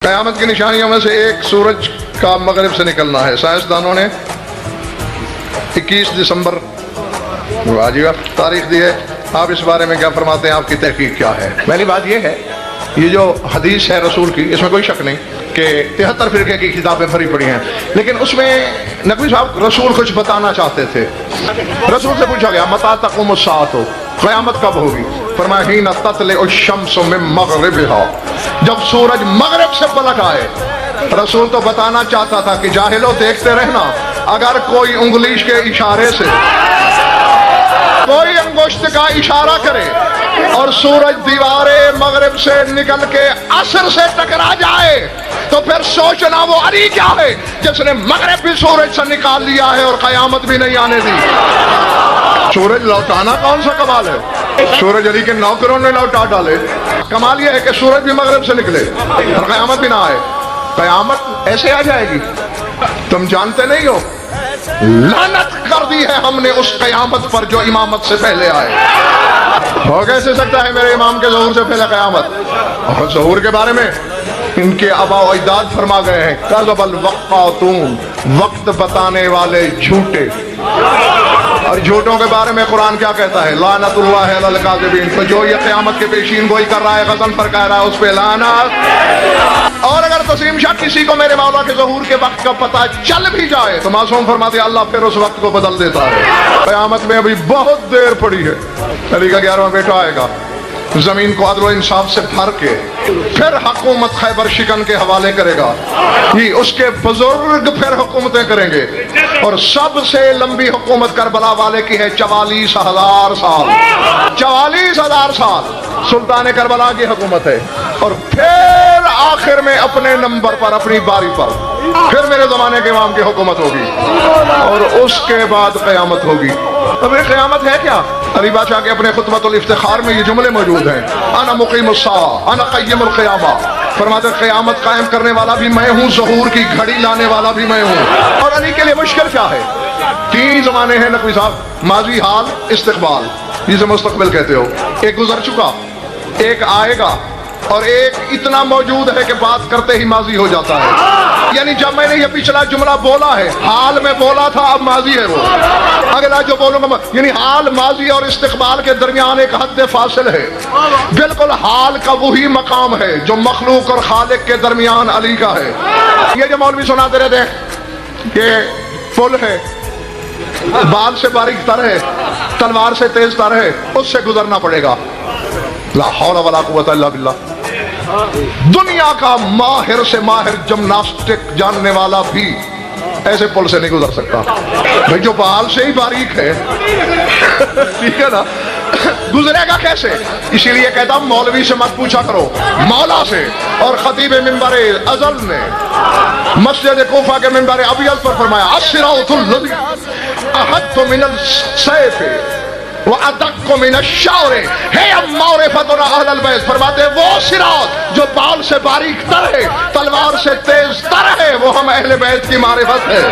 قیامت کی نشانیوں میں سے ایک سورج کا مغرب سے نکلنا ہے۔ سائنسدانوں نے 21 دسمبر واجب تاریخ دی ہے۔ آپ اس بارے میں کیا فرماتے ہیں؟ آپ کی تحقیق کیا ہے؟ پہلی بات یہ ہے، یہ جو حدیث ہے رسول کی، اس میں کوئی شک نہیں کہ 73 فرقے کی کتابیں بھری پڑی ہیں، لیکن اس میں نقوی صاحب رسول کچھ بتانا چاہتے تھے۔ رسول سے پوچھا گیا متی تقوم الساعۃ، قیامت کب ہوگی؟ فرمایا حین تطلع الشمس من مغربها، جب سورج مغرب سے پلٹ آئے۔ رسول تو بتانا چاہتا تھا کہ جاہلوں دیکھتے رہنا، اگر کوئی انگلیش کے اشارے سے، کوئی انگشت کا اشارہ کرے اور سورج دیوارے مغرب سے نکل کے عصر سے ٹکرا جائے تو پھر سوچنا وہ علی کیا ہے جس نے مغرب بھی سورج سے نکال لیا ہے اور قیامت بھی نہیں آنے دی۔ سورج لوٹانا کون سا کمال ہے؟ سورج علی کے نوکروں نے لوٹا ڈالے۔ کمال یہ ہے کہ سورج بھی مغرب سے نکلے اور قیامت بھی نہ آئے۔ قیامت ایسے آ جائے گی، تم جانتے نہیں ہو؟ لعنت کر دی ہے ہم نے اس قیامت پر جو امامت سے پہلے آئے۔ ہو کیسے سکتا ہے میرے امام کے ظہور سے پہلے قیامت؟ اور ظہور کے بارے میں ان کے آباء و اجداد فرما گئے ہیں کذب الوقاتون، وقت بتانے والے جھوٹے۔ اور جھوٹوں کے بارے میں قرآن کیا کہتا ہے؟ لعنت اللہ علی الکاذبین۔ تو جو یہ قیامت کے پیشین گوئی کر رہا ہے، غضن پر کہہ رہا ہے، اس پہ لعنت۔ اور اگر تسلیم شاہ کسی کو میرے مولا کے ظہور کے وقت کا پتہ چل بھی جائے تو معصوم فرماتے ہیں اللہ پھر اس وقت کو بدل دیتا ہے۔ قیامت میں ابھی بہت دیر پڑی ہے۔ علی کا 11واں بیٹا آئے گا، زمین کو عدل و انصاف سے بھر کے پھر حکومت خیبر شکن کے حوالے کرے گا۔ یہ اس کے بزرگ پھر حکومتیں کریں گے، اور سب سے لمبی حکومت کربلا والے کی ہے 44,000 سال۔ 44,000 سال سلطان کربلا کی حکومت ہے، اور پھر آخر میں اپنے نمبر پر، اپنی باری پر پھر میرے زمانے کے امام کی حکومت ہوگی، اور اس کے بعد قیامت ہوگی۔ اب یہ قیامت ہے کیا؟ علی بادشاہ کے اپنے خطبۃ الافتخار میں یہ جملے موجود ہیں، انا مقیم الساعہ انا قیم القیامہ۔ فرماتے قیامت قائم کرنے والا بھی میں ہوں، ظہور کی گھڑی لانے والا بھی میں ہوں۔ اور علی کے لیے مشکل کیا ہے؟ 3 زمانے ہیں نقوی صاحب، ماضی، حال، استقبال، جسے مستقبل کہتے ہو۔ ایک گزر چکا، ایک آئے گا، اور ایک اتنا موجود ہے کہ بات کرتے ہی ماضی ہو جاتا ہے۔ یعنی جب میں نے یہ پچھلا جملہ بولا ہے، حال میں بولا تھا، اب ماضی ہے وہ۔ اگلا جو بولوں گا، یعنی حال، ماضی اور استقبال کے درمیان ایک حد فاصل ہے۔ بالکل حال کا وہی مقام ہے جو مخلوق اور خالق کے درمیان علی کا ہے۔ یہ جو مولوی سناتے رہتے ہیں کہ پل ہے، بال سے باریک تر ہے، تلوار سے تیز تر ہے، اس سے گزرنا پڑے گا۔ لا حول ولا قوت الا باللہ۔ دنیا کا ماہر سے ماہر جمناسٹک جاننے والا بھی ایسے پل سے نہیں گزر سکتا بھائی، جو بال سے ہی باریک ہے ٹھیک ہے نا، گزرے گا کیسے؟ اسی لیے کہتا ہوں مولوی سے مت پوچھا کرو، مولا سے۔ اور خطیب منبر ازل نے مسجد کوفہ کے منبر ابیض پر فرمایا الصراط الذی احط من السیف وَأَدَقُّ مِنَ الشَّعْرِ هِيَ مَعْرِفَتُنَا أَهْلَ الْبَيْتِ۔ فرماتے ہیں وہ صراط جو بال سے باریک تر ہے، تلوار سے تیز تر ہے، وہ ہم اہل بیت کی معرفت ہے۔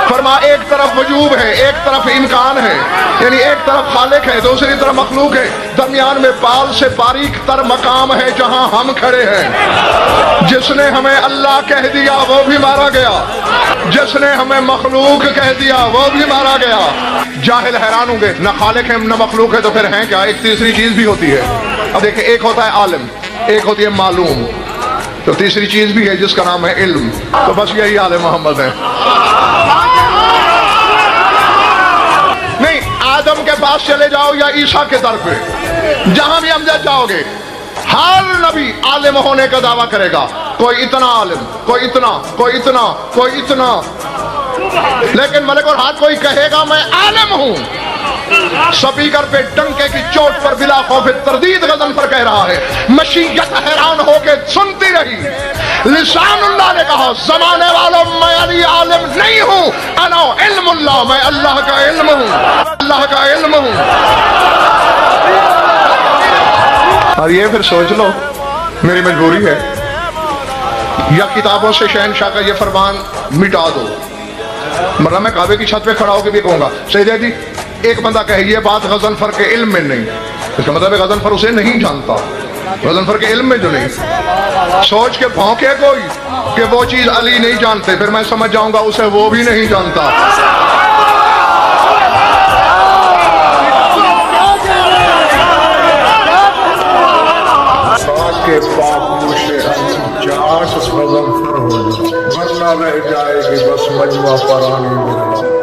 فرما ایک طرف وجوب ہے، ایک طرف امکان ہے، یعنی ایک طرف خالق ہے، دوسری طرف مخلوق ہے، درمیان میں بال سے باریک تر مقام ہے جہاں ہم کھڑے ہیں۔ جس نے ہمیں اللہ کہہ دیا وہ بھی مارا گیا، جس نے ہمیں مخلوق کہہ دیا وہ بھی مارا گیا۔ جاہل حیران ہوں گے، نہ خالق ہے نہ مخلوق ہے تو پھر ہیں کیا؟ ایک تیسری چیز بھی ہوتی ہے۔ اب دیکھیں، ایک ہوتا ہے عالم، ایک ہوتی ہے معلوم، تو تیسری چیز بھی ہے جس کا نام ہے علم۔ تو بس یہی آل محمد ہے۔ نہیں، آدم کے پاس چلے جاؤ یا عیسیٰ کے در پہ، جہاں بھی امجد جاؤ گے، ہر نبی عالم ہونے کا دعویٰ کرے گا۔ کوئی اتنا عالم، کوئی اتنا، کوئی اتنا، کوئی اتنا، لیکن ملک اور ہاتھ کوئی کہے گا میں عالم ہوں، سپیکر پہ ڈنکے کی چوٹ پر بلا خوف تردید غضن پر کہہ رہا ہے، مشیت حیران ہو کے سنتی رہی۔ لسان اللہ نے کہا زمانے والوں میں علی عالم نہیں ہوں، انا علم اللہ، میں اللہ کا علم ہوں، اللہ کا علم ہوں۔ اور یہ پھر سوچ لو، میری مجبوری ہے، یا کتابوں سے شہنشاہ کا یہ فرمان مٹا دو، ورنہ میں کعبے کی چھت پہ کھڑا ہو کے بھی کہوں گا سیدہ جی ایک بندہ کہے یہ بات غضنفر کے علم میں نہیں، اس کا مطلب ہے غضنفر اسے نہیں جانتا۔ غضنفر کے علم میں جو نہیں، سوچ کے بھونکے کوئی کہ وہ چیز علی نہیں جانتے، پھر میں سمجھ جاؤں گا اسے وہ بھی نہیں جانتا۔ کے پاپوش چاش غضنفر ہو جائے، ورنہ رہ جائے گی بس مجمع پرانی۔